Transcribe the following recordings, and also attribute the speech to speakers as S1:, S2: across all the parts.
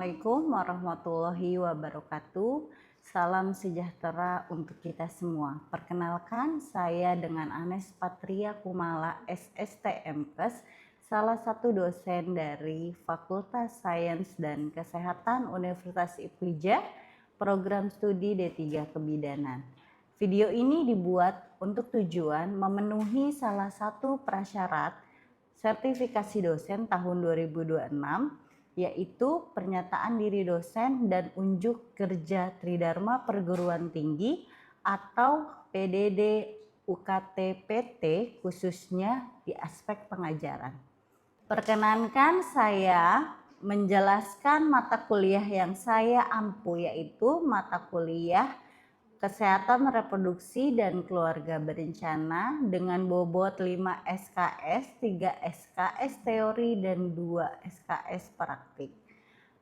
S1: Assalamualaikum warahmatullahi wabarakatuh. Salam sejahtera untuk kita semua. Perkenalkan, saya dengan Anes Patria Kumala SSTMKes, salah satu dosen dari Fakultas Sains dan Kesehatan Universitas IPIJA, program studi D3 Kebidanan. Video ini dibuat untuk tujuan memenuhi salah satu prasyarat sertifikasi dosen tahun 2026, yaitu pernyataan diri dosen dan unjuk kerja Tridharma Perguruan Tinggi atau PDD UKT-PT khususnya di aspek pengajaran. Perkenankan saya menjelaskan mata kuliah yang saya ampu, yaitu mata kuliah Kesehatan Reproduksi dan Keluarga Berencana dengan bobot 5 SKS, 3 SKS teori dan 2 SKS praktik.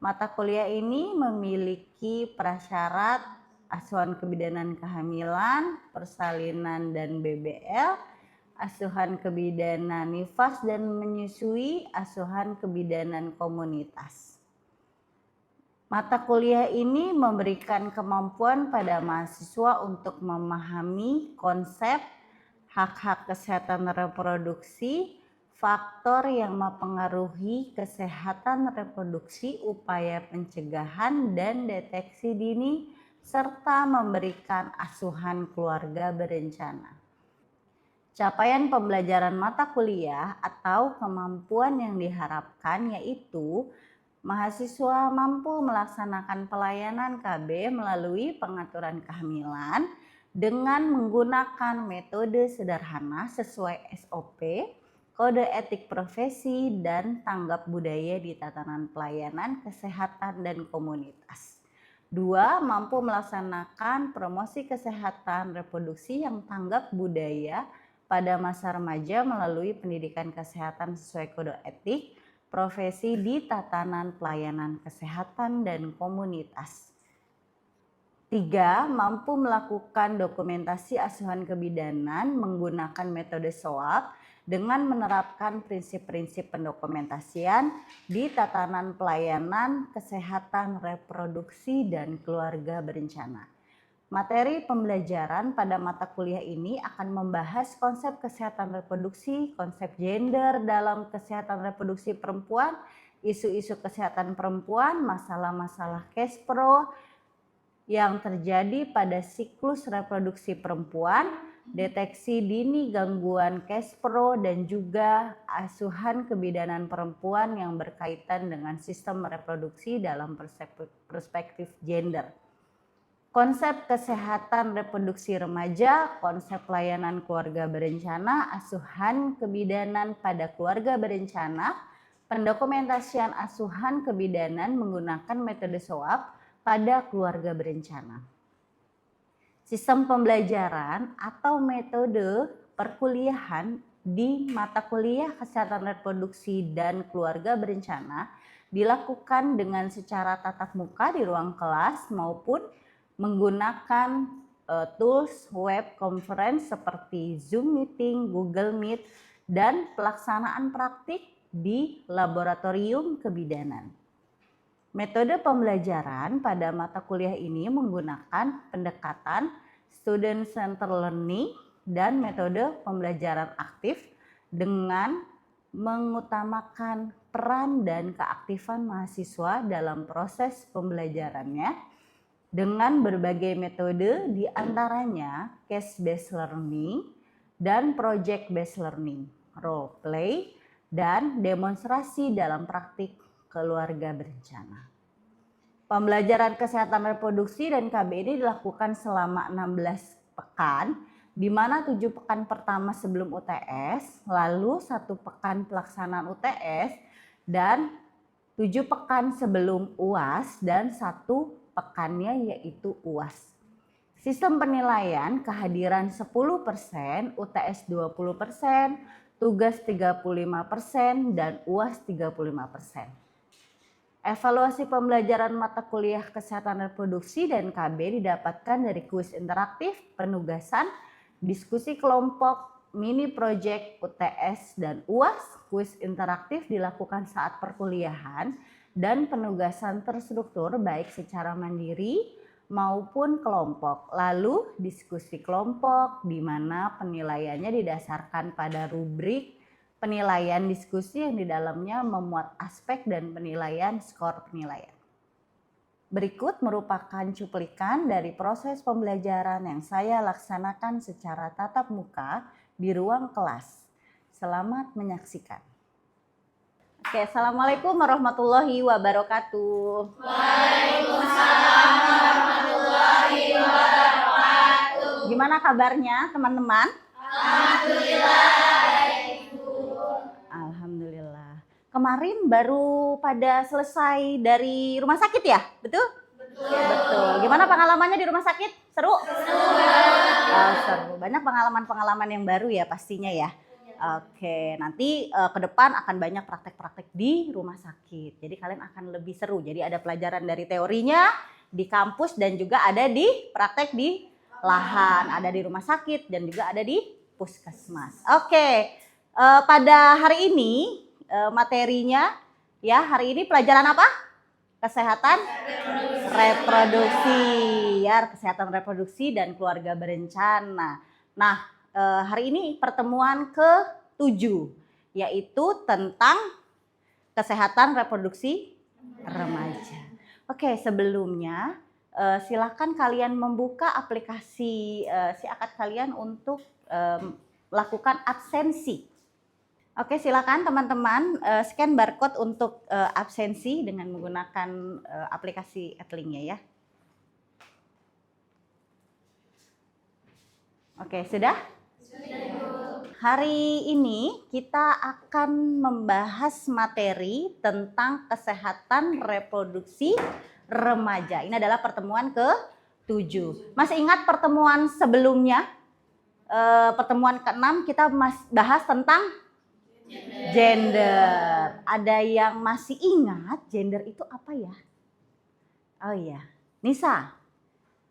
S1: Mata kuliah ini memiliki prasyarat asuhan kebidanan kehamilan, persalinan dan BBL, asuhan kebidanan nifas dan menyusui, asuhan kebidanan komunitas. Mata kuliah ini memberikan kemampuan pada mahasiswa untuk memahami konsep hak-hak kesehatan reproduksi, faktor yang mempengaruhi kesehatan reproduksi, upaya pencegahan dan deteksi dini, serta memberikan asuhan keluarga berencana. Capaian pembelajaran mata kuliah atau kemampuan yang diharapkan yaitu mahasiswa mampu melaksanakan pelayanan KB melalui pengaturan kehamilan dengan menggunakan metode sederhana sesuai SOP, kode etik profesi, dan tanggap budaya di tatanan pelayanan kesehatan dan komunitas. 2. Mampu melaksanakan promosi kesehatan reproduksi yang tanggap budaya pada masa remaja melalui pendidikan kesehatan sesuai kode etik profesi di tatanan pelayanan kesehatan dan komunitas. 3. Mampu melakukan dokumentasi asuhan kebidanan menggunakan metode SOAP dengan menerapkan prinsip-prinsip pendokumentasian di tatanan pelayanan kesehatan reproduksi dan keluarga berencana. Materi pembelajaran pada mata kuliah ini akan membahas konsep kesehatan reproduksi, konsep gender dalam kesehatan reproduksi perempuan, isu-isu kesehatan perempuan, masalah-masalah cash pro yang terjadi pada siklus reproduksi perempuan, deteksi dini gangguan cash pro, dan juga asuhan kebidanan perempuan yang berkaitan dengan sistem reproduksi dalam perspektif gender. Konsep kesehatan reproduksi remaja, konsep pelayanan keluarga berencana, asuhan kebidanan pada keluarga berencana, pendokumentasian asuhan kebidanan menggunakan metode SOAP pada keluarga berencana. Sistem pembelajaran atau metode perkuliahan di mata kuliah kesehatan reproduksi dan keluarga berencana dilakukan dengan secara tatap muka di ruang kelas maupun menggunakan tools web conference seperti Zoom Meeting, Google Meet, dan pelaksanaan praktik di laboratorium kebidanan. Metode pembelajaran pada mata kuliah ini menggunakan pendekatan student center learning dan metode pembelajaran aktif dengan mengutamakan peran dan keaktifan mahasiswa dalam proses pembelajarannya dengan berbagai metode, diantaranya case-based learning dan project-based learning, role play, dan demonstrasi dalam praktik keluarga berencana. Pembelajaran kesehatan reproduksi dan KB ini dilakukan selama 16 pekan, di mana 7 pekan pertama sebelum UTS, lalu 1 pekan pelaksanaan UTS, dan 7 pekan sebelum UAS, dan 1 pekannya yaitu UAS. Sistem penilaian kehadiran 10%, UTS 20%, tugas 35%, dan UAS 35%. Evaluasi pembelajaran mata kuliah kesehatan reproduksi dan KB didapatkan dari kuis interaktif, penugasan, diskusi kelompok, mini project, UTS, dan UAS. Kuis interaktif dilakukan saat perkuliahan dan penugasan terstruktur baik secara mandiri maupun kelompok. Lalu diskusi kelompok di mana penilaiannya didasarkan pada rubrik penilaian diskusi yang di dalamnya memuat aspek dan penilaian skor penilaian. Berikut merupakan cuplikan dari proses pembelajaran yang saya laksanakan secara tatap muka di ruang kelas. Selamat menyaksikan. Oke, Assalamualaikum warahmatullahi wabarakatuh.
S2: Waalaikumsalam warahmatullahi wabarakatuh.
S1: Gimana kabarnya teman-teman?
S2: Alhamdulillah.
S1: Alhamdulillah. Kemarin baru pada selesai dari rumah sakit ya? Betul? Betul. Gimana pengalamannya di rumah sakit? Seru? Seru. Banyak pengalaman-pengalaman yang baru ya pastinya ya. Oke, nanti ke depan akan banyak praktek-praktek di rumah sakit. Jadi kalian akan lebih seru. Jadi ada pelajaran dari teorinya di kampus dan juga ada di praktek di lahan. Ada di rumah sakit dan juga ada di puskesmas. Oke, pada hari ini materinya ya, hari ini pelajaran apa? Kesehatan reproduksi ya, kesehatan reproduksi dan keluarga berencana. Nah, hari ini pertemuan ke-7 yaitu tentang kesehatan reproduksi remaja. Oke, sebelumnya silakan kalian membuka aplikasi si akad kalian untuk melakukan absensi. Oke, silakan teman-teman scan barcode untuk absensi dengan menggunakan aplikasi Edlink-nya ya. Oke, sudah? Hari ini kita akan membahas materi tentang kesehatan reproduksi remaja. Ini adalah pertemuan ke-7. Masih ingat pertemuan sebelumnya? Pertemuan ke-6 kita bahas tentang gender. Ada yang masih ingat gender itu apa ya? Oh iya, Nisa,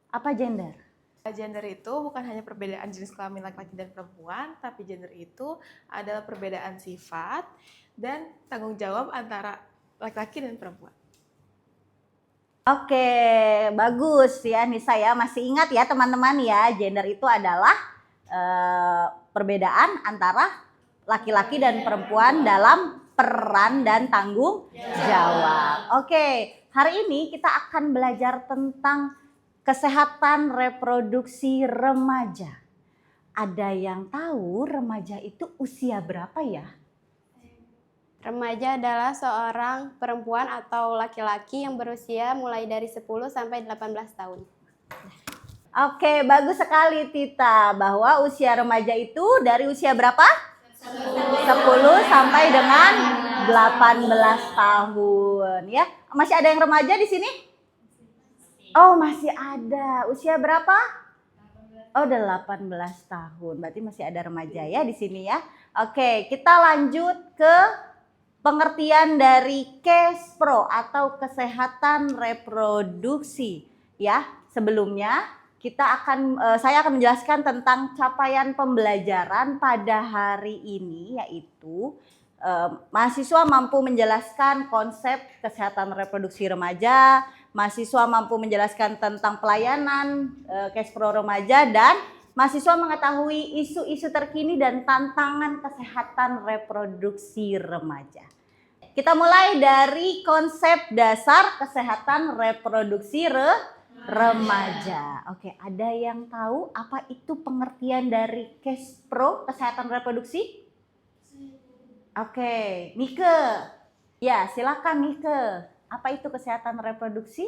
S1: apa gender?
S3: Gender itu bukan hanya perbedaan jenis kelamin laki-laki dan perempuan, tapi gender itu adalah perbedaan sifat dan tanggung jawab antara laki-laki dan perempuan.
S1: Oke, bagus ya Nisa ya. Masih ingat ya teman-teman ya, gender itu adalah perbedaan antara laki-laki dan perempuan dalam peran dan tanggung jawab. Oke, hari ini kita akan belajar tentang kesehatan reproduksi remaja. Ada yang tahu remaja itu usia berapa ya?
S4: Remaja adalah seorang perempuan atau laki-laki yang berusia mulai dari 10 sampai 18 tahun.
S1: Oke, bagus sekali Tita, bahwa usia remaja itu dari usia berapa? 10 sampai dengan 18 tahun ya. Masih ada yang remaja di sini? Oh, masih ada. Usia berapa? Oh, 18 tahun. Berarti masih ada remaja ya di sini ya. Oke, kita lanjut ke pengertian dari KESPRO atau kesehatan reproduksi ya. Sebelumnya saya akan menjelaskan tentang capaian pembelajaran pada hari ini, yaitu mahasiswa mampu menjelaskan konsep kesehatan reproduksi remaja, mahasiswa mampu menjelaskan tentang pelayanan KESPRO remaja, dan mahasiswa mengetahui isu-isu terkini dan tantangan kesehatan reproduksi remaja. Kita mulai dari konsep dasar kesehatan reproduksi remaja. Oke, ada yang tahu apa itu pengertian dari KESPRO, kesehatan reproduksi? Oke, Nike. Ya, silakan Nike. Apa itu kesehatan reproduksi?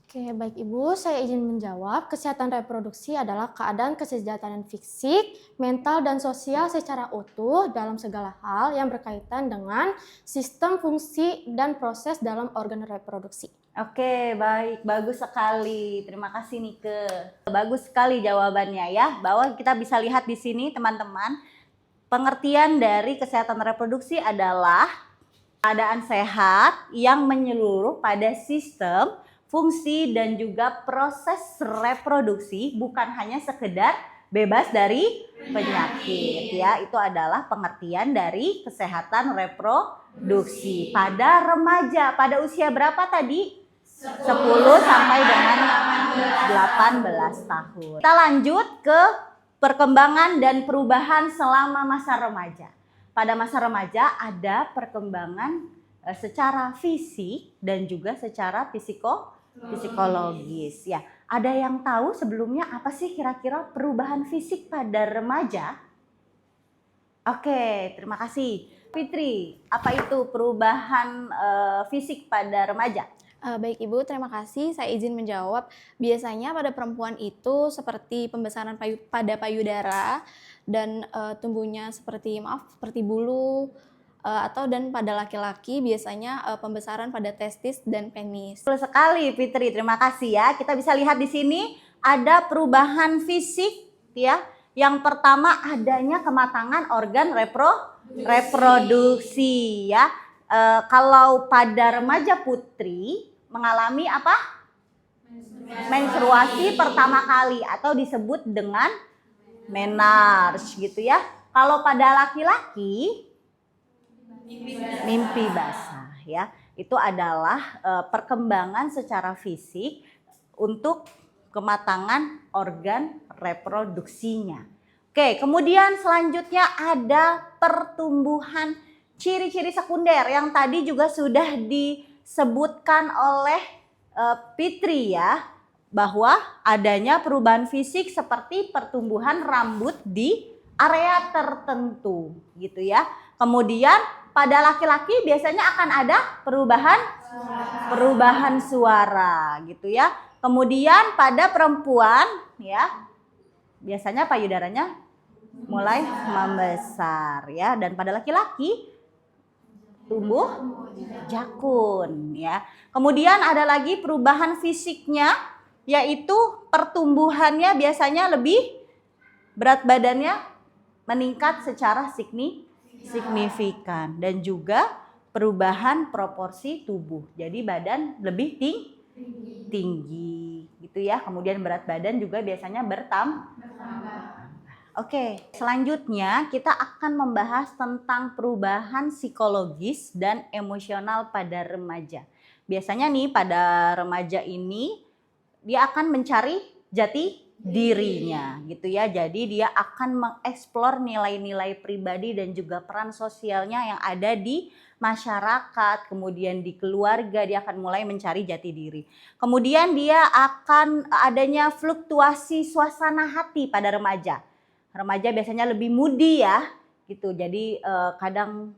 S5: Oke, baik Ibu, saya izin menjawab. Kesehatan reproduksi adalah keadaan kesejahteraan fisik, mental, dan sosial secara utuh dalam segala hal yang berkaitan dengan sistem, fungsi, dan proses dalam organ reproduksi.
S1: Oke, baik. Bagus sekali. Terima kasih Nike. Bagus sekali jawabannya ya, bahwa kita bisa lihat di sini teman-teman, pengertian dari kesehatan reproduksi adalah keadaan sehat yang menyeluruh pada sistem, fungsi, dan juga proses reproduksi, bukan hanya sekedar bebas dari penyakit ya. Itu adalah pengertian dari kesehatan reproduksi pada remaja. Pada usia berapa tadi? 10 sampai dengan 18 tahun. Kita lanjut ke perkembangan dan perubahan selama masa remaja. Pada masa remaja ada perkembangan secara fisik dan juga secara psikologis ya. Ada yang tahu sebelumnya apa sih kira-kira perubahan fisik pada remaja? Oke, terima kasih. Fitri, apa itu perubahan fisik pada remaja?
S6: Baik Ibu, terima kasih. Saya izin menjawab. Biasanya pada perempuan itu seperti pembesaran pada payudara dan tumbuhnya seperti bulu, dan pada laki-laki biasanya pembesaran pada testis dan penis.
S1: Betul sekali Fitri, terima kasih ya. Kita bisa lihat di sini ada perubahan fisik ya. Yang pertama adanya kematangan organ reproduksi ya. Kalau pada remaja putri mengalami apa? Menstruasi pertama kali atau disebut dengan menarche gitu ya. Kalau pada laki-laki mimpi basah ya. Itu adalah perkembangan secara fisik untuk kematangan organ reproduksinya. Oke, kemudian selanjutnya ada pertumbuhan ciri-ciri sekunder yang tadi juga sudah disebutkan oleh Fitri ya, bahwa adanya perubahan fisik seperti pertumbuhan rambut di area tertentu gitu ya. Kemudian pada laki-laki biasanya akan ada perubahan suara gitu ya. Kemudian pada perempuan ya biasanya payudaranya mulai membesar ya, dan pada laki-laki tumbuh jakun ya. Kemudian ada lagi perubahan fisiknya, yaitu pertumbuhannya biasanya lebih, berat badannya meningkat secara signifikan, dan juga perubahan proporsi tubuh. Jadi badan lebih tinggi gitu ya. Kemudian berat badan juga biasanya bertambah. Oke, selanjutnya kita akan membahas tentang perubahan psikologis dan emosional pada remaja. Biasanya nih pada remaja ini dia akan mencari jati dirinya gitu ya. Jadi dia akan mengeksplor nilai-nilai pribadi dan juga peran sosialnya yang ada di masyarakat, kemudian di keluarga. Dia akan mulai mencari jati diri. Kemudian dia akan adanya fluktuasi suasana hati pada remaja. Remaja biasanya lebih moody ya gitu. Jadi kadang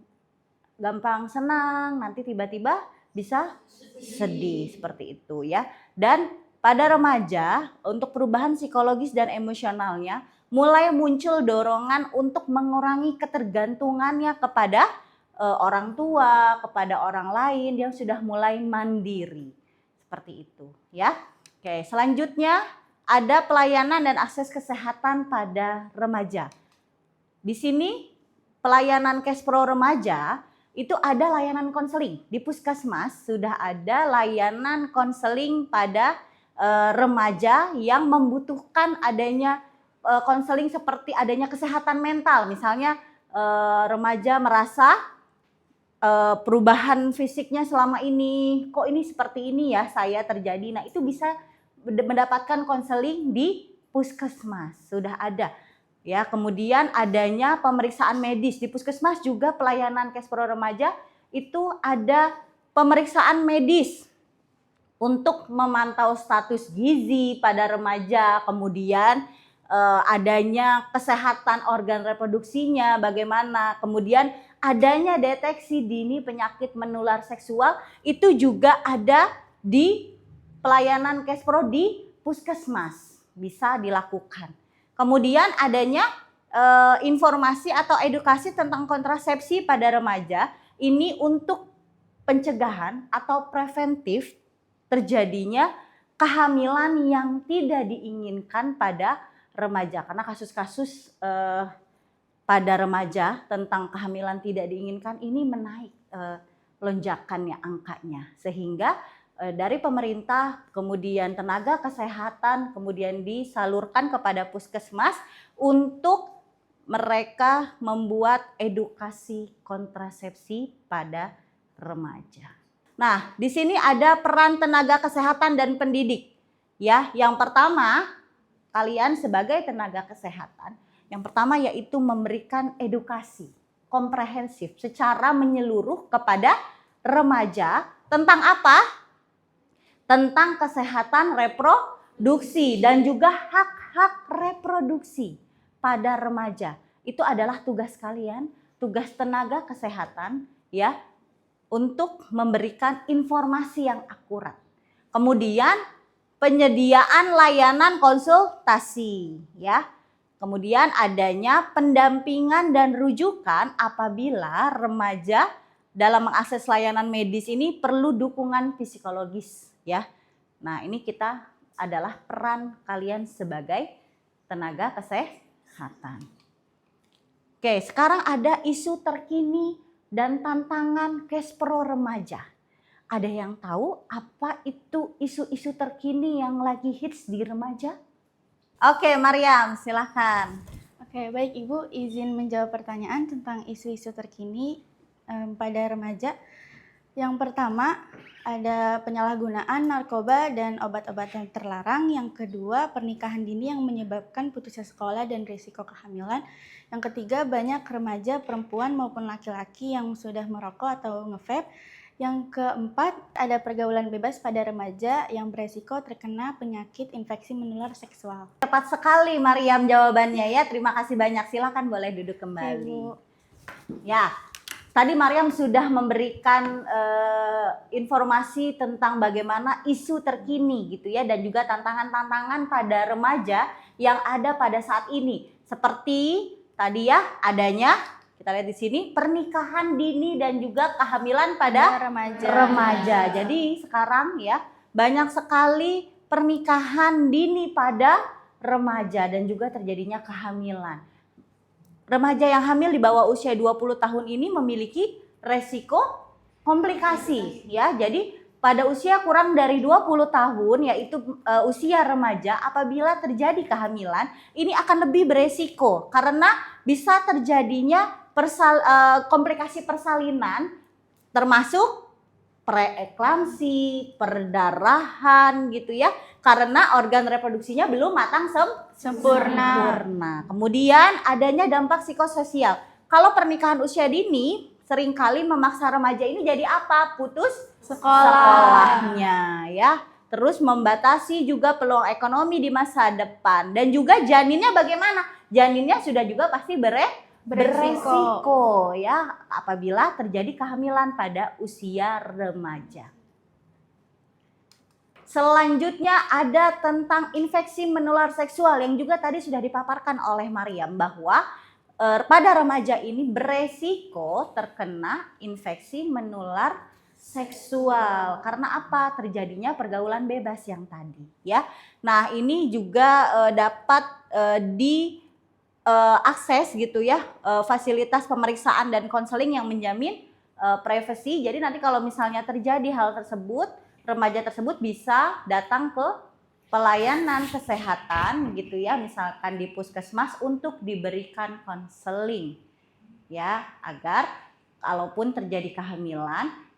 S1: gampang senang, nanti tiba-tiba bisa sedih seperti itu ya. Dan pada remaja untuk perubahan psikologis dan emosionalnya mulai muncul dorongan untuk mengurangi ketergantungannya kepada orang tua, kepada orang lain. Dia sudah mulai mandiri seperti itu ya. Oke, selanjutnya ada pelayanan dan akses kesehatan pada remaja. Di sini pelayanan Kespro remaja itu ada layanan konseling. Di puskesmas sudah ada layanan konseling pada remaja yang membutuhkan adanya konseling seperti adanya kesehatan mental. Misalnya remaja merasa perubahan fisiknya selama ini, kok ini seperti ini ya saya terjadi. Nah itu bisa mendapatkan konseling di puskesmas, sudah ada ya. Kemudian adanya pemeriksaan medis di puskesmas juga. Pelayanan Kespro remaja itu ada pemeriksaan medis untuk memantau status gizi pada remaja, kemudian adanya kesehatan organ reproduksinya bagaimana, kemudian adanya deteksi dini penyakit menular seksual itu juga ada di pelayanan Kespro di puskesmas, bisa dilakukan. Kemudian adanya informasi atau edukasi tentang kontrasepsi pada remaja, ini untuk pencegahan atau preventif terjadinya kehamilan yang tidak diinginkan pada remaja. Karena kasus-kasus pada remaja tentang kehamilan tidak diinginkan ini menaik lonjakannya angkanya, sehingga dari pemerintah, kemudian tenaga kesehatan, kemudian disalurkan kepada puskesmas untuk mereka membuat edukasi kontrasepsi pada remaja. Nah, di sini ada peran tenaga kesehatan dan pendidik. Ya, yang pertama, kalian sebagai tenaga kesehatan, yang pertama yaitu memberikan edukasi komprehensif secara menyeluruh kepada remaja tentang apa? Tentang kesehatan reproduksi dan juga hak-hak reproduksi pada remaja. Itu adalah tugas kalian, tugas tenaga kesehatan ya, untuk memberikan informasi yang akurat. Kemudian penyediaan layanan konsultasi ya. Kemudian adanya pendampingan dan rujukan apabila remaja dalam mengakses layanan medis ini perlu dukungan psikologis ya. Nah, ini kita adalah peran kalian sebagai tenaga kesehatan. Oke, sekarang ada isu terkini dan tantangan Kespro remaja. Ada yang tahu apa itu isu-isu terkini yang lagi hits di remaja? Oke, Mariam, silahkan.
S7: Oke, baik Ibu, izin menjawab pertanyaan tentang isu-isu terkini pada remaja. Yang pertama, ada penyalahgunaan narkoba dan obat-obatan terlarang. Yang kedua, pernikahan dini yang menyebabkan putusnya sekolah dan risiko kehamilan. Yang ketiga, banyak remaja perempuan maupun laki-laki yang sudah merokok atau nge-vape. Yang keempat, ada pergaulan bebas pada remaja yang beresiko terkena penyakit infeksi menular seksual.
S1: Tepat sekali Mariam jawabannya ya. Terima kasih banyak. Silakan boleh duduk kembali. Ya, tadi Mariam sudah memberikan informasi tentang bagaimana isu terkini gitu ya, dan juga tantangan-tantangan pada remaja yang ada pada saat ini. Seperti tadi ya, adanya kita lihat di sini pernikahan dini dan juga kehamilan pada remaja. Jadi sekarang ya banyak sekali pernikahan dini pada remaja dan juga terjadinya kehamilan. Remaja yang hamil di bawah usia 20 tahun ini memiliki resiko komplikasi ya. Jadi pada usia kurang dari 20 tahun yaitu usia remaja, apabila terjadi kehamilan ini akan lebih beresiko karena bisa terjadinya komplikasi persalinan termasuk preeklamsi, perdarahan gitu ya, karena organ reproduksinya belum matang sempurna. Kemudian adanya dampak psikososial. Kalau pernikahan usia dini seringkali memaksa remaja ini jadi apa? Putus sekolahnya ya. Terus membatasi juga peluang ekonomi di masa depan. Dan juga janinnya bagaimana? Janinnya sudah juga pasti beresiko ya apabila terjadi kehamilan pada usia remaja. Selanjutnya ada tentang infeksi menular seksual yang juga tadi sudah dipaparkan oleh Mariam bahwa pada remaja ini beresiko terkena infeksi menular seksual karena apa? Terjadinya pergaulan bebas yang tadi ya. Nah, ini juga dapat akses gitu ya, fasilitas pemeriksaan dan konseling yang menjamin privasi. Jadi nanti kalau misalnya terjadi hal tersebut, remaja tersebut bisa datang ke pelayanan kesehatan gitu ya, misalkan di puskesmas untuk diberikan konseling ya, agar kalaupun terjadi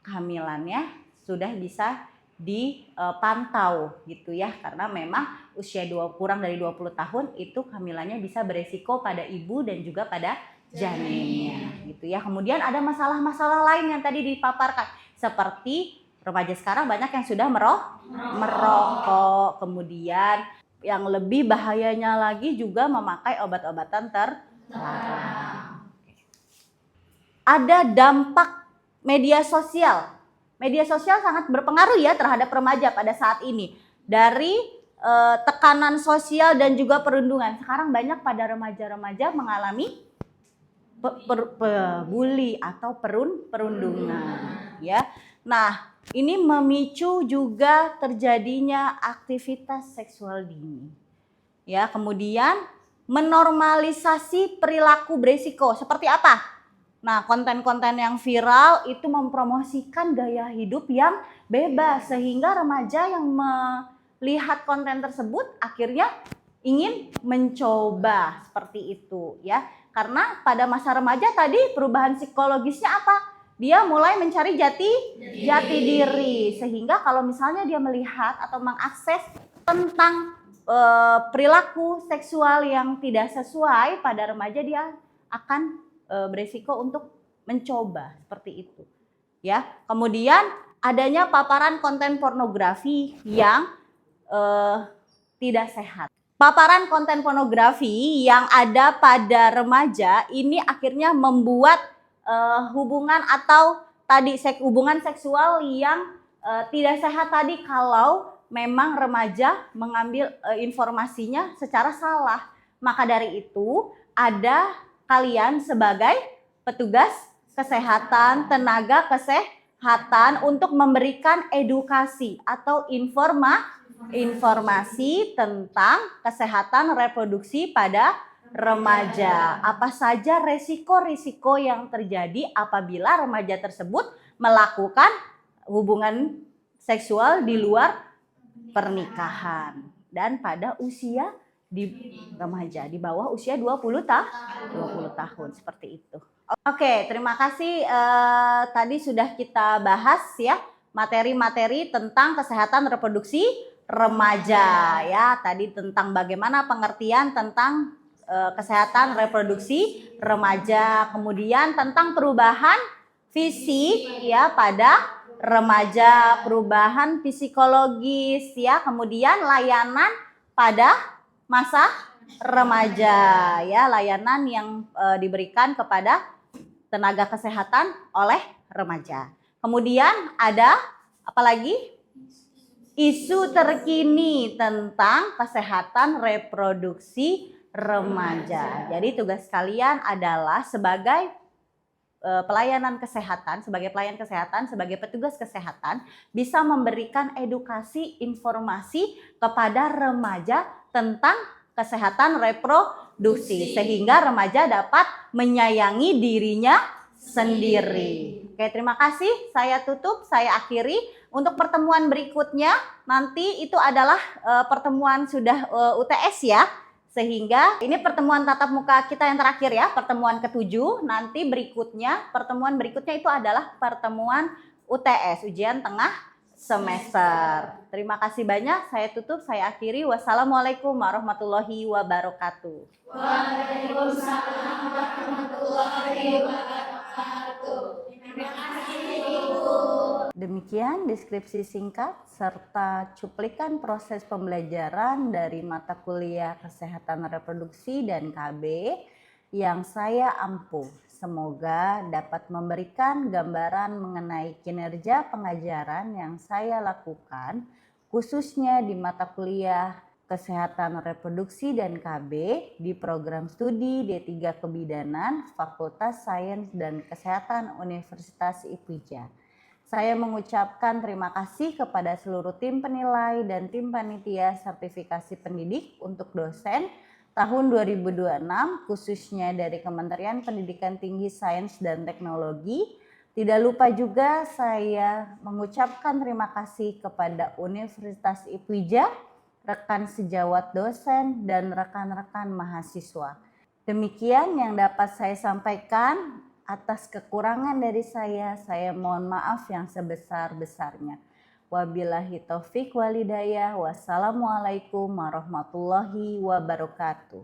S1: kehamilannya sudah bisa dipantau gitu ya, karena memang usia kurang dari 20 tahun itu kehamilannya bisa beresiko pada ibu dan juga pada janinnya gitu ya. Kemudian ada masalah-masalah lain yang tadi dipaparkan seperti remaja sekarang banyak yang sudah merokok, kemudian yang lebih bahayanya lagi juga memakai obat-obatan terlarang. Ada dampak media sosial. Media sosial sangat berpengaruh ya terhadap remaja pada saat ini. Dari tekanan sosial dan juga perundungan. Sekarang banyak pada remaja-remaja mengalami bully atau perundungan ya. Nah, ini memicu juga terjadinya aktivitas seksual dini. Ya, kemudian menormalisasi perilaku beresiko. Seperti apa? Nah, konten-konten yang viral itu mempromosikan gaya hidup yang bebas sehingga remaja yang melihat konten tersebut akhirnya ingin mencoba seperti itu ya. Karena pada masa remaja tadi perubahan psikologisnya apa? Dia mulai mencari jati diri sehingga kalau misalnya dia melihat atau mengakses tentang perilaku seksual yang tidak sesuai pada remaja, dia akan beresiko untuk mencoba seperti itu ya. Kemudian adanya paparan konten pornografi yang tidak sehat. Paparan konten pornografi yang ada pada remaja ini akhirnya membuat hubungan atau tadi hubungan seksual yang tidak sehat tadi kalau memang remaja mengambil informasinya secara salah. Maka dari itu ada kalian sebagai petugas kesehatan, tenaga kesehatan untuk memberikan edukasi atau informasi tentang kesehatan reproduksi pada remaja. Apa saja risiko-risiko yang terjadi apabila remaja tersebut melakukan hubungan seksual di luar pernikahan dan pada usia di remaja di bawah usia 20 tahun seperti itu. Oke, terima kasih. Tadi sudah kita bahas ya materi-materi tentang kesehatan reproduksi remaja ya. Tadi tentang bagaimana pengertian tentang kesehatan reproduksi remaja, kemudian tentang perubahan fisik ya pada remaja, perubahan psikologis ya, kemudian layanan pada masa remaja ya, layanan yang diberikan kepada tenaga kesehatan oleh remaja. Kemudian ada apa lagi? Isu terkini tentang kesehatan reproduksi remaja. Jadi tugas kalian adalah sebagai pelayanan kesehatan, sebagai pelayan kesehatan, sebagai petugas kesehatan bisa memberikan edukasi, informasi kepada remaja tentang kesehatan reproduksi sehingga remaja dapat menyayangi dirinya sendiri. Oke, terima kasih. Saya tutup, saya akhiri. Untuk pertemuan berikutnya nanti itu adalah pertemuan sudah UTS ya. Sehingga ini pertemuan tatap muka kita yang terakhir ya, pertemuan ke-7. Nanti berikutnya, pertemuan berikutnya itu adalah pertemuan UTS, ujian tengah semester. Terima kasih banyak, saya tutup, saya akhiri. Wassalamualaikum warahmatullahi wabarakatuh.
S2: Waalaikumsalam warahmatullahi wabarakatuh. Terima kasih Ibu.
S1: Demikian deskripsi singkat serta cuplikan proses pembelajaran dari mata kuliah Kesehatan Reproduksi dan KB yang saya ampuh. Semoga dapat memberikan gambaran mengenai kinerja pengajaran yang saya lakukan, khususnya di mata kuliah Kesehatan Reproduksi dan KB di program studi D3 Kebidanan Fakultas Sains dan Kesehatan Universitas IPIJA. Saya mengucapkan terima kasih kepada seluruh tim penilai dan tim panitia sertifikasi pendidik untuk dosen tahun 2026 khususnya dari Kementerian Pendidikan Tinggi Sains dan Teknologi. Tidak lupa juga saya mengucapkan terima kasih kepada Universitas IPIJA, rekan sejawat dosen dan rekan-rekan mahasiswa. Demikian yang dapat saya sampaikan. Atas kekurangan dari saya mohon maaf yang sebesar-besarnya. Wabillahi taufik walhidayah. Wassalamualaikum warahmatullahi wabarakatuh.